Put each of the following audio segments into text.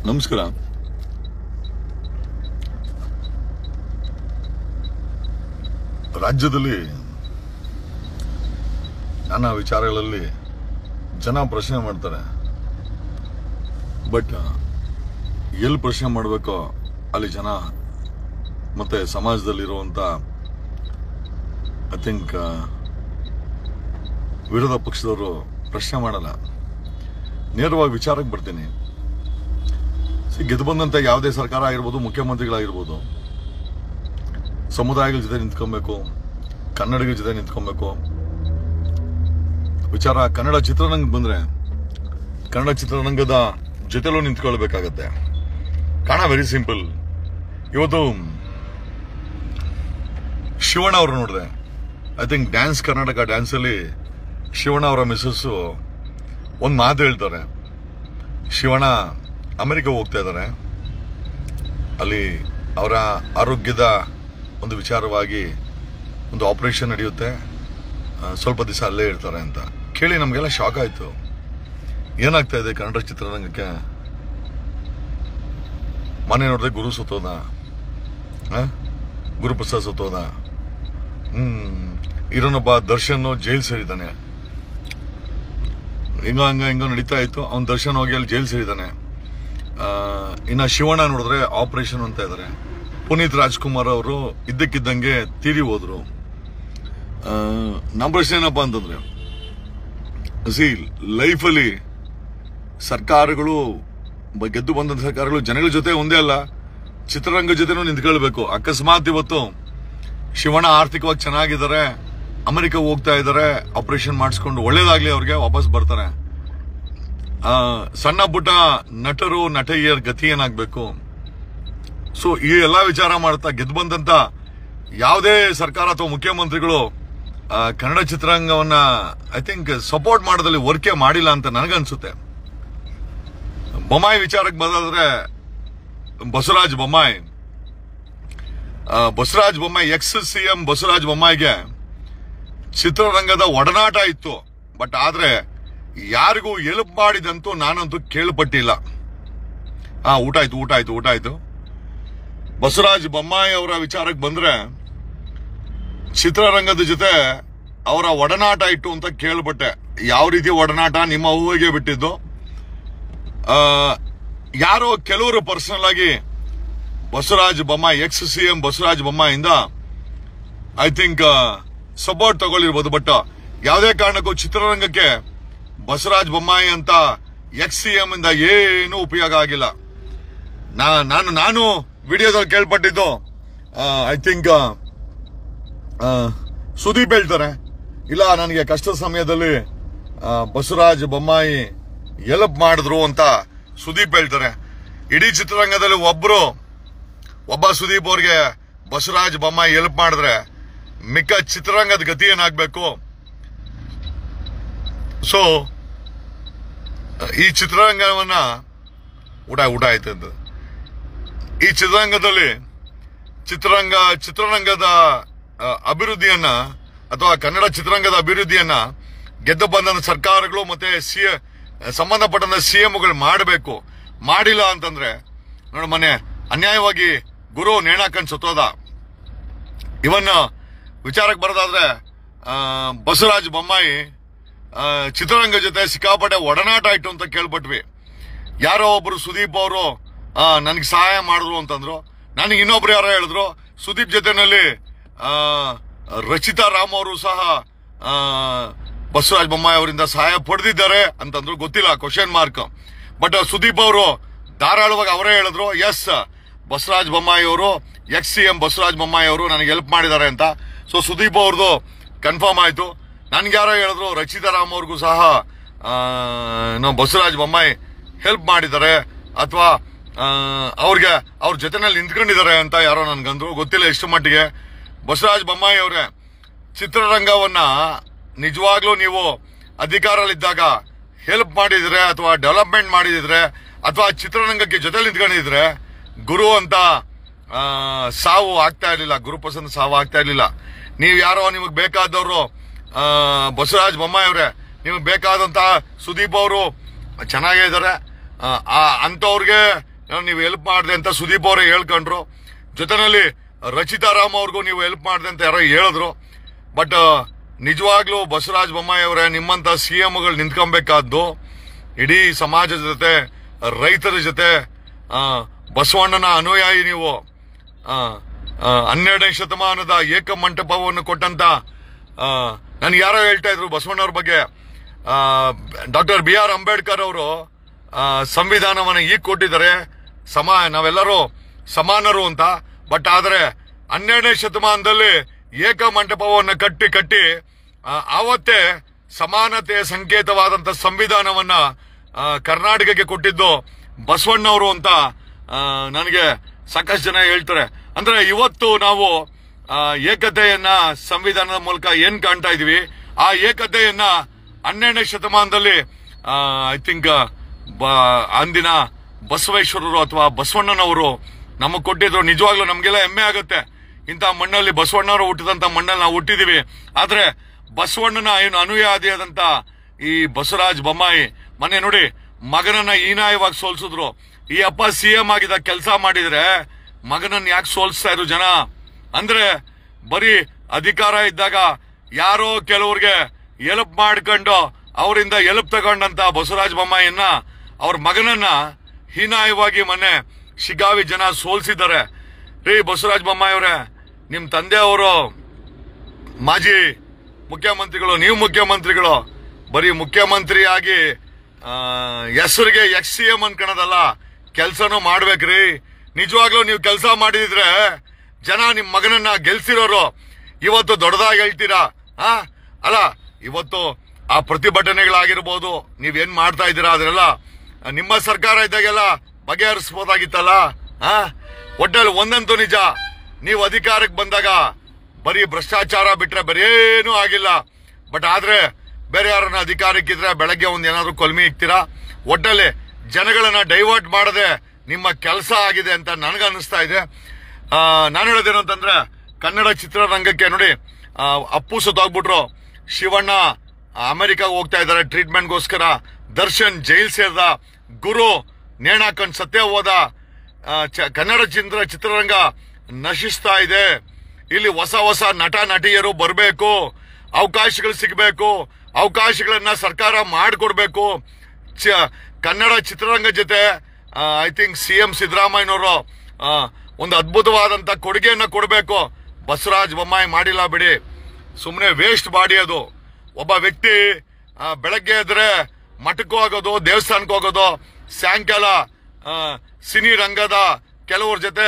ನಮಸ್ಕಾರ. ರಾಜ್ಯದಲ್ಲಿ ನಾನಾ ವಿಚಾರಗಳಲ್ಲಿ ಜನ ಪ್ರಶ್ನೆ ಮಾಡ್ತಾರೆ. ಬಟ್ ಎಲ್ಲಿ ಪ್ರಶ್ನೆ ಮಾಡಬೇಕೋ ಅಲ್ಲಿ ಜನ ಮತ್ತೆ ಸಮಾಜದಲ್ಲಿರುವಂತ ಐ ಥಿಂಕ್ ವಿರೋಧ ಪಕ್ಷದವರು ಪ್ರಶ್ನೆ ಮಾಡಲ್ಲ. ನೇರವಾಗಿ ವಿಚಾರಕ್ಕೆ ಬರ್ತೀನಿ. ಗೆದ್ದು ಬಂದಂತ ಯಾವುದೇ ಸರ್ಕಾರ ಆಗಿರ್ಬೋದು, ಮುಖ್ಯಮಂತ್ರಿಗಳಾಗಿರ್ಬೋದು, ಸಮುದಾಯಗಳ ಜೊತೆ ನಿಂತ್ಕೊಬೇಕು, ಕನ್ನಡಿಗರ ಜೊತೆ ನಿಂತ್ಕೊಬೇಕು. ವಿಚಾರ ಕನ್ನಡ ಚಿತ್ರರಂಗ ಬಂದ್ರೆ ಕನ್ನಡ ಚಿತ್ರರಂಗದ ಜೊತೆಲೂ ನಿಂತ್ಕೊಳ್ಬೇಕಾಗತ್ತೆ. ಕಾರಣ ವೆರಿ ಸಿಂಪಲ್. ಇವತ್ತು ಶಿವಣ್ಣ ಅವರು ನೋಡಿದೆ. I think dance Karnataka dance ಅಲ್ಲಿ ಶಿವಣ್ಣ ಅವರ ಮಿಸ್ಸಸ್ ಒಂದು ಮಾತು ಹೇಳ್ತಾರೆ. ಶಿವಣ್ಣ ಅಮೆರಿಕ ಹೋಗ್ತಾ ಇದ್ದಾರೆ, ಅಲ್ಲಿ ಅವರ ಆರೋಗ್ಯದ ಒಂದು ವಿಚಾರವಾಗಿ ಒಂದು ಆಪರೇಷನ್ ನಡೆಯುತ್ತೆ, ಸ್ವಲ್ಪ ದಿವಸ ಅಲ್ಲೇ ಇರ್ತಾರೆ ಅಂತ ಕೇಳಿ ನಮಗೆಲ್ಲ ಶಾಕ್ ಆಯ್ತು. ಏನಾಗ್ತಾ ಇದೆ ಕನ್ನಡ ಚಿತ್ರರಂಗಕ್ಕೆ? ಮನೆ ನೋಡಿದ್ರೆ ಗುರು ಸತ್ತೋದ, ಗುರುಪ್ರಸಾದ್ ಸತ್ತೋದ, ಇರೋನೊಬ್ಬ ದರ್ಶನ್ ಜೈಲ್ ಸೇರಿದ್ದಾನೆ. ಹಿಂಗ ನಡೀತಾ ಇತ್ತು. ಅವ್ನ ದರ್ಶನ್ ಹೋಗಿ ಅಲ್ಲಿ ಜೈಲ್ ಸೇರಿದ್ದಾನೆ. ಇನ್ನ ಶಿವಣ್ಣ ನೋಡಿದ್ರೆ ಆಪರೇಷನ್ ಅಂತ ಇದ್ದಾರೆ. ಪುನೀತ್ ರಾಜ್ಕುಮಾರ್ ಅವರು ಇದ್ದಕ್ಕಿದ್ದಂಗೆ ತೀರಿ ಹೋದ್ರು. ನಮ್ಮ ಪ್ರಶ್ನೆ ಏನಪ್ಪಾ ಅಂತಂದ್ರೆ, ಲೈಫಲ್ಲಿ ಸರ್ಕಾರಗಳು, ಗೆದ್ದು ಬಂದಂತ ಸರ್ಕಾರಗಳು ಜನಗಳ ಜೊತೆ ಒಂದೇ ಅಲ್ಲ, ಚಿತ್ರರಂಗ ಜೊತೆನೂ ನಿಂತ್ಕೊಳ್ಬೇಕು. ಅಕಸ್ಮಾತ್ ಇವತ್ತು ಶಿವಣ್ಣ ಆರ್ಥಿಕವಾಗಿ ಚೆನ್ನಾಗಿದ್ದಾರೆ, ಅಮೆರಿಕ ಹೋಗ್ತಾ ಇದ್ದಾರೆ, ಆಪರೇಷನ್ ಮಾಡಿಸ್ಕೊಂಡು ಒಳ್ಳೇದಾಗ್ಲಿ, ಅವ್ರಿಗೆ ವಾಪಸ್ ಬರ್ತಾರೆ. ಸಣ್ಣ ಪುಟ್ಟ ನಟರು ನಟಿಯರ ಗತಿ ಏನಾಗಬೇಕು? ಸೊ ಈ ಎಲ್ಲಾ ವಿಚಾರ ಮಾಡ್ತಾ ಗೆದ್ದು ಬಂದಂತ ಯಾವುದೇ ಸರ್ಕಾರ ಅಥವಾ ಮುಖ್ಯಮಂತ್ರಿಗಳು ಕನ್ನಡ ಚಿತ್ರರಂಗವನ್ನ ಐ ಥಿಂಕ್ ಸಪೋರ್ಟ್ ಮಾಡೋದ್ರಲ್ಲಿ ವರ್ಕೆ ಮಾಡಿಲ್ಲ ಅಂತ ನನಗನ್ಸುತ್ತೆ. ಬೊಮ್ಮಾಯಿ ವಿಚಾರಕ್ಕೆ ಬರೋದಾದ್ರೆ, ಬಸವರಾಜ ಬೊಮ್ಮಾಯಿ ಎಕ್ಸ್ ಸಿಎಂ ಬಸವರಾಜ ಬೊಮ್ಮಾಯಿಗೆ ಚಿತ್ರರಂಗದ ಒಡನಾಟ ಇತ್ತು. ಬಟ್ ಆದ್ರೆ ಯಾರಿಗೂ ಎಲ್ಪ್ ಮಾಡಿದಂತೂ ನಾನಂತೂ ಕೇಳ್ಪಟ್ಟಿಲ್ಲ. ಊಟ ಆಯ್ತು. ಬಸವರಾಜ ಬೊಮ್ಮಾಯಿ ಅವರ ವಿಚಾರಕ್ಕೆ ಬಂದ್ರೆ, ಚಿತ್ರರಂಗದ ಜೊತೆ ಅವರ ಒಡನಾಟ ಇಟ್ಟು ಅಂತ ಕೇಳ್ಪಟ್ಟೆ. ಯಾವ ರೀತಿ ಒಡನಾಟ? ನಿಮ್ಮ ಹೂವಿಗೆ ಬಿಟ್ಟಿದ್ದು. ಯಾರೋ ಕೆಲವರು ಪರ್ಸನಲ್ ಆಗಿ ಬಸವರಾಜ ಬೊಮ್ಮಾಯಿ, ಎಕ್ಸ್ ಸಿಎಂ ಬಸವರಾಜ ಬೊಮ್ಮಾಯಿಂದ ಐ ಥಿಂಕ್ ಸಪೋರ್ಟ್ ತಗೊಳ್ಳಿರ್ಬೋದು. ಬಟ್ ಯಾವುದೇ ಕಾರಣಕ್ಕೂ ಚಿತ್ರರಂಗಕ್ಕೆ ಬಸವರಾಜ ಬೊಮ್ಮಾಯಿ ಅಂತ ಎಕ್ಸ್ ಸಿಎಂ ಇಂದ ಏನು ಉಪಯೋಗ ಆಗಿಲ್ಲ. ನಾನು ವಿಡಿಯೋದಲ್ಲಿ ಕೇಳ್ಪಟ್ಟಿದ್ದು, ಐ ಥಿಂಕ್ ಸುದೀಪ್ ಹೇಳ್ತಾರೆ, ಇಲ್ಲ ನನಗೆ ಕಷ್ಟದ ಸಮಯದಲ್ಲಿ ಬಸವರಾಜ ಬೊಮ್ಮಾಯಿ ಎಲ್ಪ್ ಮಾಡಿದ್ರು ಅಂತ ಸುದೀಪ್ ಹೇಳ್ತಾರೆ. ಇಡೀ ಚಿತ್ರರಂಗದಲ್ಲಿ ಒಬ್ಬ ಸುದೀಪ್ ಅವ್ರಿಗೆ ಬಸವರಾಜ ಬೊಮ್ಮಾಯಿ ಎಲ್ಪ್ ಮಾಡಿದ್ರೆ ಮಿಕ್ಕ ಚಿತ್ರರಂಗದ ಗತಿ ಏನಾಗಬೇಕು? ಸೊ ಈ ಚಿತ್ರರಂಗವನ್ನ ಊಟ ಆಯ್ತು. ಈ ಚಿತ್ರರಂಗದಲ್ಲಿ ಚಿತ್ರರಂಗದ ಅಭಿವೃದ್ಧಿಯನ್ನ ಅಥವಾ ಕನ್ನಡ ಚಿತ್ರರಂಗದ ಅಭಿವೃದ್ಧಿಯನ್ನ ಗೆದ್ದು ಬಂದ ಸರ್ಕಾರಗಳು ಮತ್ತೆ ಸಂಬಂಧಪಟ್ಟ ಸಿಎಂಗಳು ಮಾಡಬೇಕು. ಮಾಡಿಲ್ಲ ಅಂತಂದ್ರೆ ನೋಡ, ಮೊನ್ನೆ ಅನ್ಯಾಯವಾಗಿ ಗುರು ನೇಣಾಕಂಡ್ ಸತ್ತೋದ. ಇವನ್ನ ವಿಚಾರಕ್ಕೆ ಬರೋದಾದ್ರೆ, ಬಸವರಾಜ ಬೊಮ್ಮಾಯಿ ಚಿತ್ರರಂಗ ಜೊತೆ ಸಿಕ್ಕಾಪಟ್ಟೆ ಒಡನಾಟ ಇಟ್ಟು ಅಂತ ಕೇಳ್ಪಟ್ವಿ. ಯಾರೋ ಒಬ್ರು ಸುದೀಪ್ ಅವರು ನನಗೆ ಸಹಾಯ ಮಾಡಿದ್ರು ಅಂತಂದ್ರು. ನನಗೆ ಇನ್ನೊಬ್ರು ಯಾರೋ ಹೇಳಿದ್ರು ಸುದೀಪ್ ಜೊತೆನಲ್ಲಿ ರಚಿತಾ ರಾಮ್ ಅವರು ಸಹ ಬಸವರಾಜ ಬೊಮ್ಮಾಯಿ ಅವರಿಂದ ಸಹಾಯ ಪಡೆದಿದ್ದಾರೆ ಅಂತಂದ್ರು. ಗೊತ್ತಿಲ್ಲ, ಕ್ವಶನ್ ಮಾರ್ಕ್. ಬಟ್ ಸುದೀಪ್ ಅವರು ಧಾರಾಳವಾಗಿ ಅವರೇ ಹೇಳಿದ್ರು, ಎಸ್ ಬಸವರಾಜ ಬೊಮ್ಮಾಯಿ ಅವರು, ಎಕ್ಸ್ ಸಿಎಂ ಬಸವರಾಜ ಬೊಮ್ಮಾಯಿ ಅವರು ನನಗೆ ಹೆಲ್ಪ್ ಮಾಡಿದ್ದಾರೆ ಅಂತ. ಸೊ ಸುದೀಪ್ ಅವ್ರದ್ದು ಕನ್ಫರ್ಮ್ ಆಯ್ತು. ನನ್ಗೆ ಯಾರೋ ಹೇಳಿದ್ರು ರಚಿತಾ ರಾಮ್ ಅವ್ರಿಗೂ ಸಹ ಬಸವರಾಜ ಬೊಮ್ಮಾಯಿ ಹೆಲ್ಪ್ ಮಾಡಿದ್ದಾರೆ ಅಥವಾ ಅವ್ರ ಜೊತೆನಲ್ಲಿ ನಿಂತ್ಕೊಂಡಿದ್ದಾರೆ ಅಂತ ಯಾರೋ ನನ್ಗಂದ್ರು. ಗೊತ್ತಿಲ್ಲ ಎಷ್ಟು ಮಟ್ಟಿಗೆ. ಬಸವರಾಜ ಬೊಮ್ಮಾಯಿ ಅವರೇ, ಚಿತ್ರರಂಗವನ್ನ ನಿಜವಾಗ್ಲೂ ನೀವು ಅಧಿಕಾರದಲ್ಲಿದ್ದಾಗ ಹೆಲ್ಪ್ ಮಾಡಿದ್ರೆ ಅಥವಾ ಡೆವಲಪ್ಮೆಂಟ್ ಮಾಡಿದ್ರೆ ಅಥವಾ ಚಿತ್ರರಂಗಕ್ಕೆ ಜೊತೆಲಿ ನಿಂತ್ಕೊಂಡಿದ್ರೆ ಗುರು ಅಂತ ಸಾವು ಆಗ್ತಾ ಇರ್ಲಿಲ್ಲ, ಗುರುಪ್ರಸಾದ್ ಸಾವು ಆಗ್ತಾ ಇರ್ಲಿಲ್ಲ. ನೀವು ಯಾರೋ ನಿಮಗ್ ಬೇಕಾದವರು ಬಸವರಾಜ ಬೊಮ್ಮಾಯಿ ಅವರೇ, ನಿಮಗೆ ಬೇಕಾದಂತಹ ಸುದೀಪ್ ಅವರು ಚೆನ್ನಾಗೇ ಇದ್ದಾರೆ, ಅಂತವ್ರಿಗೆ ನೀವು ಹೆಲ್ಪ್ ಮಾಡಿದೆ ಅಂತ ಸುದೀಪ್ ಅವರೇ ಹೇಳ್ಕೊಂಡ್ರು. ಜೊತೆನಲ್ಲಿ ರಚಿತಾ ರಾಮ್ ಅವ್ರಿಗೂ ನೀವು ಹೆಲ್ಪ್ ಮಾಡಿದೆ ಅಂತ ಯಾರೋ ಹೇಳಿದ್ರು. ಬಟ್ ನಿಜವಾಗ್ಲೂ ಬಸವರಾಜ ಬೊಮ್ಮಾಯಿ ಅವರೇ, ನಿಮ್ಮಂತ ಸಿಎಂಗಳು ನಿಂತ್ಕೊಬೇಕಾದ್ದು ಇಡೀ ಸಮಾಜದ ಜೊತೆ, ರೈತರ ಜೊತೆ. ಬಸವಣ್ಣನ ಅನುಯಾಯಿ ನೀವು. 12ನೇ ಶತಮಾನದ ಏಕಮಂಟಪವನ್ನು ಕೊಟ್ಟಂತ ನನ್ಗೆ ಯಾರೋ ಹೇಳ್ತಾ ಇದ್ರು ಬಸವಣ್ಣವ್ರ ಬಗ್ಗೆ. ಡಾಕ್ಟರ್ BR ಅಂಬೇಡ್ಕರ್ ಅವರು ಸಂವಿಧಾನವನ್ನು ಈಗ ಕೊಟ್ಟಿದ್ದಾರೆ, ನಾವೆಲ್ಲರೂ ಸಮಾನರು ಅಂತ. ಬಟ್ ಆದ್ರೆ 12ನೇ ಶತಮಾನದಲ್ಲಿ ಏಕಮಂಟಪವನ್ನು ಕಟ್ಟಿ ಆವತ್ತೇ ಸಮಾನತೆಯ ಸಂಕೇತವಾದಂತ ಸಂವಿಧಾನವನ್ನ ಕರ್ನಾಟಕಕ್ಕೆ ಕೊಟ್ಟಿದ್ದು ಬಸವಣ್ಣವರು ಅಂತ ನನಗೆ ಸಾಕಷ್ಟು ಜನ ಹೇಳ್ತಾರೆ. ಅಂದ್ರೆ ಇವತ್ತು ನಾವು ಏಕತೆಯನ್ನ ಸಂವಿಧಾನದ ಮೂಲಕ ಏನ್ ಕಾಣ್ತಾ ಇದೀವಿ, ಆ ಏಕತೆಯನ್ನ 12ನೇ ಶತಮಾನದಲ್ಲಿ ಐ ಥಿಂಕ್ ಅಂದಿನ ಬಸವೇಶ್ವರರು ಅಥವಾ ಬಸವಣ್ಣನವರು ನಮಗ್ ಕೊಟ್ಟಿದ್ರು. ನಿಜವಾಗ್ಲೂ ನಮ್ಗೆಲ್ಲ ಹೆಮ್ಮೆ ಆಗುತ್ತೆ. ಇಂಥ ಮಣ್ಣಲ್ಲಿ ಬಸವಣ್ಣವರು ಹುಟ್ಟಿದಂತ ಮಣ್ಣಲ್ಲಿ ನಾವು ಹುಟ್ಟಿದೀವಿ. ಆದ್ರೆ ಬಸವಣ್ಣನ ಏನು ಅನುಯಾದಿಯಾದಂತ ಈ ಬಸವರಾಜ ಬೊಮ್ಮಾಯಿ ಮೊನ್ನೆ ನೋಡಿ ಮಗನನ್ನ ಹೀನಾಯವಾಗಿ ಸೋಲ್ಸಿದ್ರು. ಈ ಅಪ್ಪ CM ಆಗಿದ್ದ ಕೆಲಸ ಮಾಡಿದ್ರೆ ಮಗನನ್ನ ಯಾಕೆ ಸೋಲ್ಸ್ತಾ ಇದ್ರು ಜನ? ಅಂದ್ರೆ ಬರೀ ಅಧಿಕಾರ ಇದ್ದಾಗ ಯಾರೋ ಕೆಲವ್ರಿಗೆ ಎಲ್ಪ್ ಮಾಡ್ಕೊಂಡು ಅವರಿಂದ ಎಲ್ಪ್ ತಗೊಂಡಂತ ಬಸವರಾಜ ಬೊಮ್ಮಾಯಿಯನ್ನ, ಅವ್ರ ಮಗನನ್ನ ಹೀನಾಯವಾಗಿ ಮೊನ್ನೆ ಶಿಗ್ಗಾವಿ ಜನ ಸೋಲ್ಸಿದ್ದಾರೆ. ರೀ ಬಸವರಾಜ ಬೊಮ್ಮಾಯಿ ಅವರೇ, ನಿಮ್ ತಂದೆ ಅವರು ಮಾಜಿ ಮುಖ್ಯಮಂತ್ರಿಗಳು, ನೀವು ಮುಖ್ಯಮಂತ್ರಿಗಳು. ಬರೀ ಮುಖ್ಯಮಂತ್ರಿಯಾಗಿ ಹೆಸರಿಗೆ XCM ಅನ್ಕೊಳೋದಲ್ಲ, ಕೆಲ್ಸನೂ ಮಾಡ್ಬೇಕ್ರಿ. ನಿಜವಾಗ್ಲೂ ನೀವು ಕೆಲಸ ಮಾಡಿದ್ರೆ ಜನ ನಿಮ್ ಮಗನನ್ನ ಗೆಲ್ಸಿರೋರು. ಇವತ್ತು ದೊಡ್ಡದಾಗಿ ಹೇಳ್ತೀರಾ ಅಲ್ಲ, ಇವತ್ತು ಆ ಪ್ರತಿಭಟನೆಗಳಾಗಿರ್ಬೋದು, ನೀವೇನ್ ಮಾಡ್ತಾ ಇದ್ದೀರಾ ಅದೆಲ್ಲ ನಿಮ್ಮ ಸರ್ಕಾರ ಇದ್ದಾಗೆಲ್ಲ ಬಗೆಹರಿಸಬಹುದಾಗಿತ್ತಲ್ಲ. ಒಟ್ಟಲ್ಲಿ ಒಂದಂತೂ ನಿಜ, ನೀವು ಅಧಿಕಾರಕ್ಕೆ ಬಂದಾಗ ಬರೀ ಭ್ರಷ್ಟಾಚಾರ ಬಿಟ್ರೆ ಬರೇನೂ ಆಗಿಲ್ಲ. ಬಟ್ ಆದ್ರೆ ಬೇರೆ ಯಾರನ್ನ ಅಧಿಕಾರಕ್ಕಿದ್ರೆ ಬೆಳಗ್ಗೆ ಏನಾದ್ರು ಕೊಲ್ಮಿ ಇಕ್ತೀರಾ. ಒಟ್ಟಲ್ಲಿ ಜನಗಳನ್ನ ಡೈವರ್ಟ್ ಮಾಡದೆ ನಿಮ್ಮ ಕೆಲಸ ಆಗಿದೆ ಅಂತ ನನಗನ್ನಿಸ್ತಾ ಇದೆ. ನಾನು ಹೇಳೋದೇನು ಅಂತಂದ್ರೆ, ಕನ್ನಡ ಚಿತ್ರರಂಗಕ್ಕೆ ನೋಡಿ ಅಪ್ಪು ಸತ್ತೋಗ್ಬಿಟ್ರು, ಶಿವಣ್ಣ ಅಮೆರಿಕಾಗ ಹೋಗ್ತಾ ಇದ್ದಾರೆ ಟ್ರೀಟ್ಮೆಂಟ್ಗೋಸ್ಕರ, ದರ್ಶನ್ ಜೈಲ್ ಸೇರ್ದ, ಗುರು ನೇಣಾಕಂಡ್ ಸತ್ಯ ಹೋದ. ಕನ್ನಡ ಚಿತ್ರರಂಗ ನಶಿಸ್ತಾ ಇದೆ. ಇಲ್ಲಿ ಹೊಸ ನಟ ನಟಿಯರು ಬರಬೇಕು, ಅವಕಾಶಗಳು ಸಿಗಬೇಕು, ಅವಕಾಶಗಳನ್ನ ಸರ್ಕಾರ ಮಾಡಿಕೊಡ್ಬೇಕು. ಕನ್ನಡ ಚಿತ್ರರಂಗ ಜೊತೆ ಐ ಥಿಂಕ್ CM ಸಿದ್ದರಾಮಯ್ಯನವರು ಒಂದು ಅದ್ಭುತವಾದಂತ ಕೊಡುಗೆಯನ್ನ ಕೊಡಬೇಕು. ಬಸವರಾಜ ಬೊಮ್ಮಾಯಿ ಮಾಡಿಲ್ಲ ಬಿಡಿ, ಸುಮ್ಮನೆ ವೇಸ್ಟ್ ಬಾಡಿ ಅದು. ಒಬ್ಬ ವ್ಯಕ್ತಿ ಬೆಳಗ್ಗೆ ಎದ್ರೆ ಮಠಕ್ಕೂ ಹೋಗೋದು, ದೇವಸ್ಥಾನಕ್ಕೆ ಹೋಗೋದು, ಸಾಯಂಕಾಲ ಸಿನಿ ರಂಗದ ಕೆಲವ್ರ ಜೊತೆ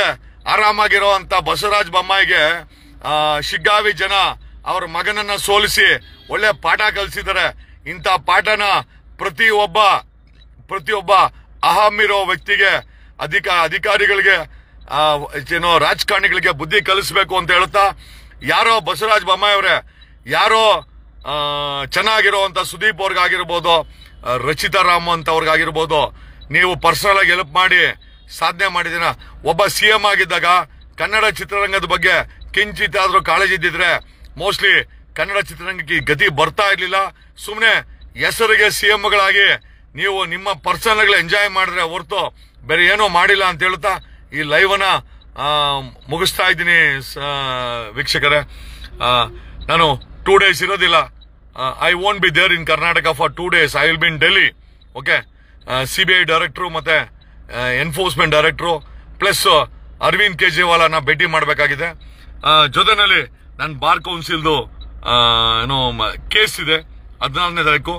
ಆರಾಮಾಗಿರೋ ಅಂತ ಬಸವರಾಜ ಬೊಮ್ಮಾಯಿಗೆ ಶಿಗ್ಗಾವಿ ಜನ ಅವ್ರ ಮಗನನ್ನ ಸೋಲಿಸಿ ಒಳ್ಳೆ ಪಾಠ ಕಲಿಸಿದ್ದಾರೆ. ಇಂಥ ಪಾಠನ ಪ್ರತಿಯೊಬ್ಬ ಅಹಮಿರೋ ವ್ಯಕ್ತಿಗೆ, ಅಧಿಕಾರಿಗಳಿಗೆ, ರಾಜಕಾರಣಿಗಳಿಗೆ ಬುದ್ಧಿ ಕಲಿಸಬೇಕು ಅಂತ ಹೇಳುತ್ತಾ, ಯಾರೋ ಬಸವರಾಜ ಬೊಮ್ಮಾಯಿ ಅವರೇ, ಯಾರೋ ಚೆನ್ನಾಗಿರುವಂತ ಸುದೀಪ್ ಅವ್ರಿಗಾಗಿರ್ಬೋದು, ರಚಿತಾ ರಾಮ್ ಅಂತ ಅವ್ರಿಗಾಗಿರ್ಬೋದು, ನೀವು ಪರ್ಸನಲ್ ಆಗಿ ಹೆಲ್ಪ್ ಮಾಡಿ ಸಾಧನೆ ಮಾಡಿದಿನ. ಒಬ್ಬ CM ಆಗಿದ್ದಾಗ ಕನ್ನಡ ಚಿತ್ರರಂಗದ ಬಗ್ಗೆ ಕಿಂಚಿತ್ ಆದ್ರೂ ಕಾಳಜಿ ಇದ್ದಿದ್ರೆ ಮೋಸ್ಟ್ಲಿ ಕನ್ನಡ ಚಿತ್ರರಂಗಕ್ಕೆ ಗತಿ ಬರ್ತಾ ಇರ್ಲಿಲ್ಲ. ಸುಮ್ನೆ ಹೆಸರಿಗೆ CMಗಳಾಗಿ ನೀವು ನಿಮ್ಮ ಪರ್ಸನಲ್ ಎಂಜಾಯ್ ಮಾಡಿದ್ರೆ ಹೊರತು ಬೇರೆ ಏನೋ ಮಾಡಿಲ್ಲ ಅಂತ ಹೇಳ್ತಾ ಈ ಲೈವ್ ಅನ್ನ ಮುಗಿಸ್ತಾ ಇದ್ದೀನಿ. ವೀಕ್ಷಕರೇ, ನಾನು 2 days ಇರೋದಿಲ್ಲ. I won't be there in Karnataka for 2 days. I will be in Delhi. Okay, CBI director ಮತ್ತೆ enforcement director plus Arvind Kejriwal ಭೇಟಿ ಮಾಡಬೇಕಾಗಿದೆ. ಜೊತೆನಲ್ಲಿ ನನ್ನ ಬಾರ್ ಕೌನ್ಸಿಲ್ದು ಏನೋ ಕೇಸ್ ಇದೆ 14ನೇ ತಾರೀಕು.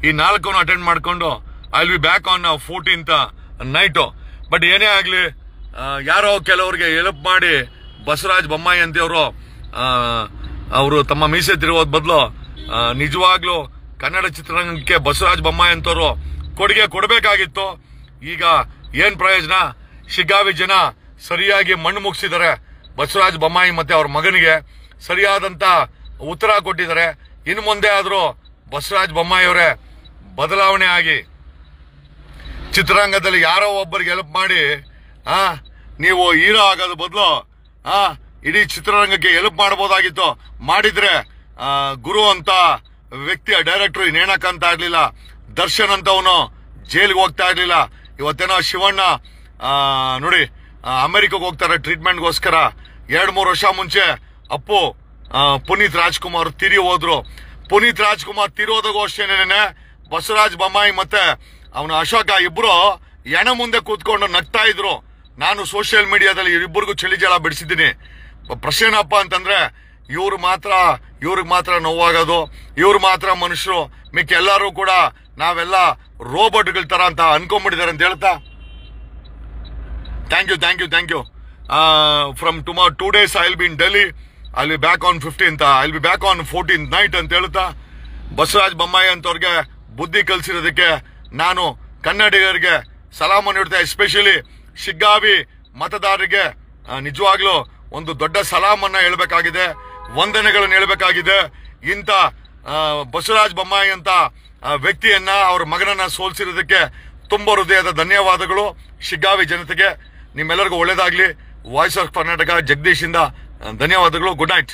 ಈ 4 ಅಟೆಂಡ್ ಮಾಡ್ಕೊಂಡು I will be back on 14th night. But ಏನೇ ಆಗ್ಲಿ, ಯಾರೋ ಕೆಲವರಿಗೆ ಹೆಲ್ಪ್ ಮಾಡಿ ಬಸವರಾಜ ಬೊಮ್ಮಾಯಿ ಅಂತವರು ಅವರು ತಮ್ಮ ಮೀಸೆ ತಿರುಗೋದ್ ಬದಲು ನಿಜವಾಗ್ಲೂ ಕನ್ನಡ ಚಿತ್ರರಂಗಕ್ಕೆ ಬಸವರಾಜ ಬೊಮ್ಮಾಯಿ ಅಂತವರು ಕೊಡುಗೆ ಕೊಡಬೇಕಾಗಿತ್ತು. ಈಗ ಏನ್ ಪ್ರಯೋಜನ? ಶಿಗ್ಗಾವಿ ಜನ ಸರಿಯಾಗಿ ಮಣ್ಣು ಮುಗಿಸಿದ್ದಾರೆ. ಬಸವರಾಜ ಬೊಮ್ಮಾಯಿ ಮತ್ತೆ ಅವ್ರ ಮಗನಿಗೆ ಸರಿಯಾದಂತ ಉತ್ತರ ಕೊಟ್ಟಿದ್ದಾರೆ. ಇನ್ನು ಮುಂದೆ ಆದ್ರೂ ಬಸವರಾಜ ಬೊಮ್ಮಾಯಿ ಅವರೇ ಬದಲಾವಣೆ ಆಗಿ ಚಿತ್ರರಂಗದಲ್ಲಿ ಯಾರೋ ಒಬ್ಬರಿಗೆ ಹೆಲ್ಪ್ ಮಾಡಿ ನೀವು ಹೀರೋ ಆಗೋದು ಬದಲು ಇಡೀ ಚಿತ್ರರಂಗಕ್ಕೆ ಹೆಲ್ಪ್ ಮಾಡಬಹುದಾಗಿತ್ತು. ಮಾಡಿದ್ರೆ ಗುರು ಅಂತ ವ್ಯಕ್ತಿಯ ಡೈರೆಕ್ಟರ್ ನೇಣಾಕಂತ ಇರ್ಲಿಲ್ಲ, ದರ್ಶನ್ ಅಂತವನು ಜೈಲಿಗೆ ಹೋಗ್ತಾ ಇರ್ಲಿಲ್ಲ. ಇವತ್ತೇನೋ ಶಿವಣ್ಣ ನೋಡಿ ಅಮೆರಿಕಕ್ಕೆ ಹೋಗ್ತಾರೆ ಟ್ರೀಟ್ಮೆಂಟ್ಗೋಸ್ಕರ. 2-3 ವರ್ಷ ಮುಂಚೆ ಅಪ್ಪು ಪುನೀತ್ ರಾಜ್ಕುಮಾರ್ ತೀರಿ ಹೋದ್ರು. ಪುನೀತ್ ರಾಜ್ಕುಮಾರ್ ತೀರೋದಾಗೂ ಅಷ್ಟೇನೇನೆ ಬಸವರಾಜ ಬೊಮ್ಮಾಯಿ ಮತ್ತೆ ಅವನ ಅಶೋಕ ಇಬ್ರು ಎಣ ಮುಂದೆ ಕೂತ್ಕೊಂಡು ನಗ್ತಾ ಇದ್ರು. ನಾನು ಸೋಷಿಯಲ್ ಮೀಡಿಯಾದಲ್ಲಿ ಇಬ್ಬರಿಗೂ ಚಳಿಜಾಳ ಬಿಡಿಸಿದ್ದೀನಿ. ಪ್ರಶ್ನೆ ಏನಪ್ಪ ಅಂತಂದ್ರೆ ಇವ್ರಿಗೆ ಮಾತ್ರ ನೋವಾಗೋದು, ಇವ್ರು ಮಾತ್ರ ಮನುಷ್ಯರು, ಮಿಕ್ಕ ಎಲ್ಲರೂ ಕೂಡ ನಾವೆಲ್ಲ ರೋಬೋಟ್ಗಳ ತರ ಅಂತ ಅನ್ಕೊಂಡ್ಬಿಟ್ಟಿದ್ದಾರೆ ಅಂತ ಹೇಳ್ತಾ thank you. From tomorrow 2 days I will be in Delhi. I will be back on 15th. I will be back on 14th night ಅಂತ ಹೇಳ್ತಾ ಬಸವರಾಜ ಬೊಮ್ಮಾಯಿ ಅಂತವ್ರಿಗೆ ಬುದ್ಧಿ ಕಲಿಸಿರೋದಕ್ಕೆ ನಾನು ಕನ್ನಡಿಗರಿಗೆ ಸಲಾಮ ನೀಡ್ತಾ, ಎಸ್ಪೆಷಲಿ ಶಿಗ್ಗಾವಿ ಮತದಾರರಿಗೆ ನಿಜವಾಗ್ಲೂ ಒಂದು ದೊಡ್ಡ ಸಲಾಮನ್ನ ಹೇಳ್ಬೇಕಾಗಿದೆ, ವಂದನೆಗಳನ್ನು ಹೇಳ್ಬೇಕಾಗಿದೆ. ಇಂಥ ಬಸವರಾಜ ಬೊಮ್ಮಾಯಿ ಅಂತ ವ್ಯಕ್ತಿಯನ್ನ ಅವ್ರ ಮಗನನ್ನ ಸೋಲಿಸಿರೋದಕ್ಕೆ ತುಂಬಾ ಹೃದಯದ ಧನ್ಯವಾದಗಳು ಶಿಗ್ಗಾವಿ ಜನತೆಗೆ. ನಿಮ್ಮೆಲ್ಲರಿಗೂ ಒಳ್ಳೇದಾಗ್ಲಿ. ವಾಯ್ಸ್ ಆಫ್ ಕರ್ನಾಟಕ ಜಗದೀಶ್ ಇಂದ ಧನ್ಯವಾದಗಳು. Good night.